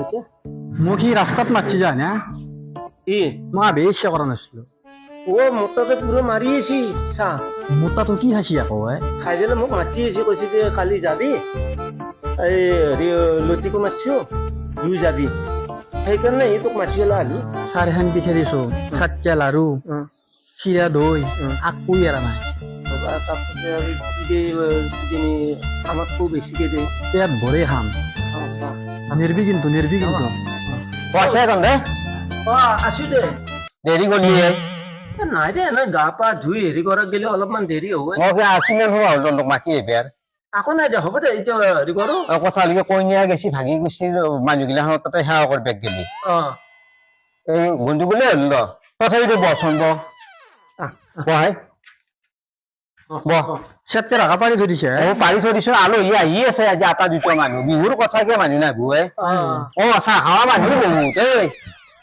মোক সি ৰাস্তাত মাতছি জানা মই আবে ইচ্ছা কৰা নাছিলো মোৰ তাতে পুৰো মাৰিয়েছি চা মোৰ তাতো কি খাইছি আকৌ খাই দিলে মোক মাতিয়েছি কৈছে যে কালি যাবি এই হেৰি লচিকো মাতিছো দুই যাবি সেইকাৰণে এই তোক মাতিবলৈ আহিলো চাৰিখন পিঠা দিছো চাট্টা লাৰু চিৰা দৈ আকৌ এৰা নাই আমাকো বেছিকে দে পেট ভৰে খাম নিৰ্বি কিন্তু পইচা কম দে আছো দে দেৰি কৰিলি নাই দে এনে গা পা ধুই হেৰি কৰা গেলে অলপমান দেৰি হ'ব মই আছিনে তোক মাতি এবাৰ আকৌ নাই দে হ'ব দে এতিয়া হেৰি কৰো কথা লিখে কইনীয়া গেছি ভাগি গৈছি মানুহগিলাখন তাতে সেৱা কৰি বেগ গেলি এই বন্ধু বোলে হল তথাপিতো বচন্দ বহাই চেপতে ৰাখা পাৰি থৈ দিছে পাৰি থৈ দিছো আলহী আহি আছে আজি এটা দুটা মানুহ বিহুৰ কথা কিয় মানুহ নাভুৱে চাহ খাৱা মানুহ বহুত এই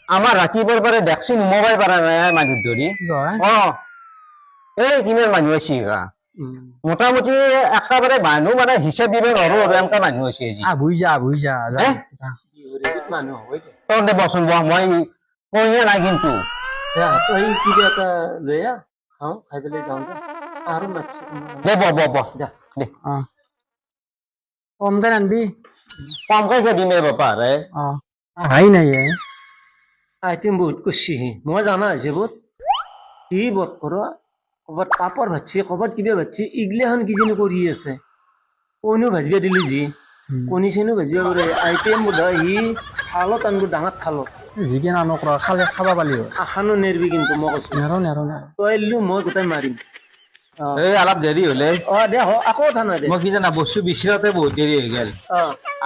আমাৰ ৰাতিপুৱাৰ পৰা দেখছি নুমাবাই পাৰা নাই মানুহ ধৰি এই কিমান মানুহ আছে মোটামুটি একেবাৰে মানুহ মানে হিচাপ দিব নোৱাৰো আৰু এনেকা মানুহ আছে আভুই যা মানুহ হ'ব তহঁতে বচোন বহ মই কইনীয়া নাই কিন্তু কিবা এটা লৈ আহ খাওঁ খাই পেলাই যাওঁ আৰু মাতিছো দে বহ দে কমকে ৰান্ধবি কমকে দিমে বাপা ৰে হাই নাই আইটেম বহুত করছি মই জানা হয়েছে বহুত কি বত করো কবাত পাপড় ভাজছি কবাত কিবা ভাজছি ইগলাখান কি যেন করি আছে কণীও ভাজিবা দিলি যি কণী চণীও ভাজিবা করে আইটেম বোধ হয় সি থালত আনবো ডাঙৰ থালত যিকে নানক খালে খাবা পালি আখানো নেৰবি কিন্তু মই কৈছো নেৰো তই আহিলো মই গোটাই মাৰিম এই অলপ দেৰি হলে দে আকৌ কথা নাই দে মই কি জানা বস্তু বিচৰাতে বহুত দেৰি হৈ গেল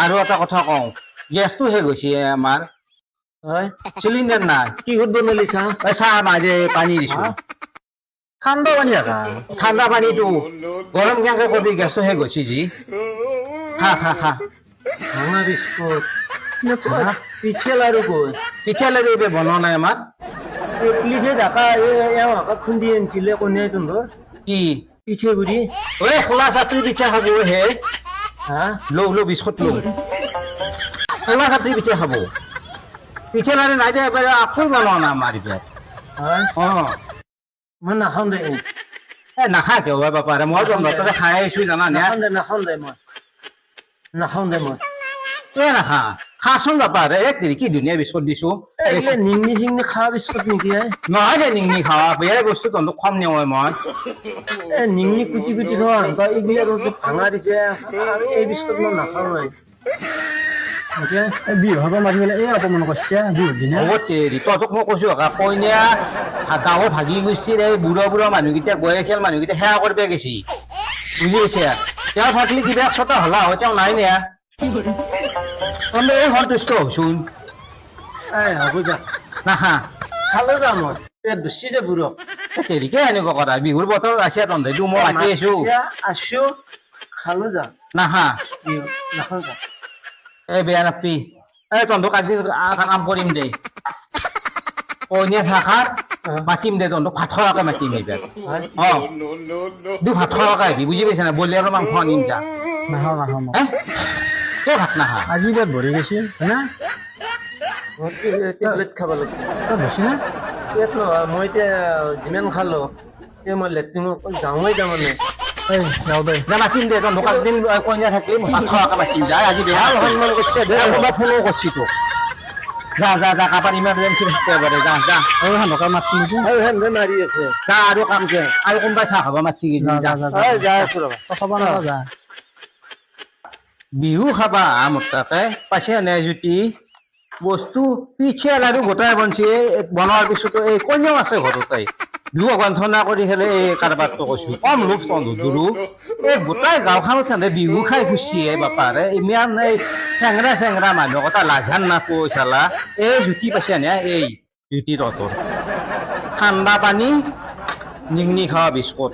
আৰু এটা কথা কওঁ গেছটো শেষ হৈছে আমাৰ চিলিণ্ডাৰ নাই কি সুধব মেলি চাহ মাজে পানী দিছো ঠাণ্ডা পানী ঠাণ্ডা পানীটো গৰম কেনেকে কবি গেছটো শেষ হৈছে যি খা ভাঙা বিস্কুট পিঠে লাৰু কই পিঠা লাৰু এতিয়া বনোৱা নাই আমাৰ ইডলিতে ডাকা এওঁ খুন্দি আনিছিলে কণীয়াই তুন্দৰ কি পিঠে গুড়ি ঐ খোলা চাপৰি পিঠা খাব হে ল বিস্কুট ল খোলা চাপৰি পিঠা খাব পিঠা লাৰু নাই দে এবাৰ আকৌ বনোৱা নাই আমাৰ এতিয়া মই নাখাওঁ দে নাখা কিয় বাপা মই তাতে খাই আহিছো জানা নাখাওঁ দে মই নাখা খাচোন বাপা এক কি ধুনীয়া বিস্কুট দিছো নিংনি চিংনি খোৱা বিস্কুট নেকি নহয় দে নিংনি খাৱা বেয়া বস্তু তহঁতক খম নহয় মই নিংনি কুটি থোৱা এইবিলাক ভাঙা দিছে এই বিস্কুট মই নাখাওঁ নাই বিভাগৰ মাতিবলৈ এই অপমান কৰিছে বিহুৰ দিনা তহঁতক মই কৈছো কইনীয়া গাঁৱৰ ভাগি গৈছে এই বুঢ়া মানুহকেইটা বয়সীয়াল মানুহকেইটা সেৱা কৰিব গেছি বুজি পাইছে তেওঁ থাকিলে কিবা একশটা হলা হয় তেওঁ নাই নিয়া এই সন্তুষ্ট হচোন হ'ব যা নাহা খালো যা মই পেট বেছি যে বুঢ়ক তেৰিকে এনেকুৱা কৰা বিহুৰ বতৰ আছে তহঁতে মই মাতি আছো খালো যা নাহা নাখাওঁ যা এই বেয়া নাপি এই তহঁতক আজি এটা কাম কৰিম দে কইনীয়া থাকাত মাতিম দে তহঁতক ভাত খোৱাকে মাতিম এইবাৰ ভাত খোৱাকে আহিবি বুজি পাইছা না বলিয়াৰৰ মাংস আনিম যা নাখাওঁ তই ভাত নাখা আজি পেট ভৰি গৈছে হয়না টেবলেট খাব লাগিব তই বেছি না পেট নহয় মই এতিয়া যিমান খালো এতিয়া মই লেট্ৰিনত যাওঁৱেই তাৰমানে মাতিম দে তহঁতক একদিন কইনীয়া থাকিলে ভাত খোৱাকে মাতিম যা আজি বেয়া সন্মান কৰিছে ফোনো কৰিছি তোক যা কাপাৰ ইমাৰ্জেঞ্চি একেবাৰে যা নকা মাতি নেকি মাৰি আছে যা আৰু কাম কে আৰু কোনোবাই চাহ খাব মাতি যাই আছো ৰবা বিহু খাবা মোৰ তাতে পাইছে নে জুতি বস্তু পিঠা লাৰু গোটাই বনছি বনোৱাৰ পিছতো এই কইনাও আছে ঘৰতে বিহু গন্থনা কৰি খেলে এই কাৰবাৰটো কৈছো কম লোক তন্ধুৰো এই গোটাই গাঁওখনত চান্দে বিহু খাই খুচিয়ে বাপাৰে ইমান এই চেংৰা মানুহ কথা লাজান নাপৈ চালা এই জুতি পাইছে নে এই জুতি তহঁতৰ ঠাণ্ডা পানী নিংনি খাৱা বিস্কুট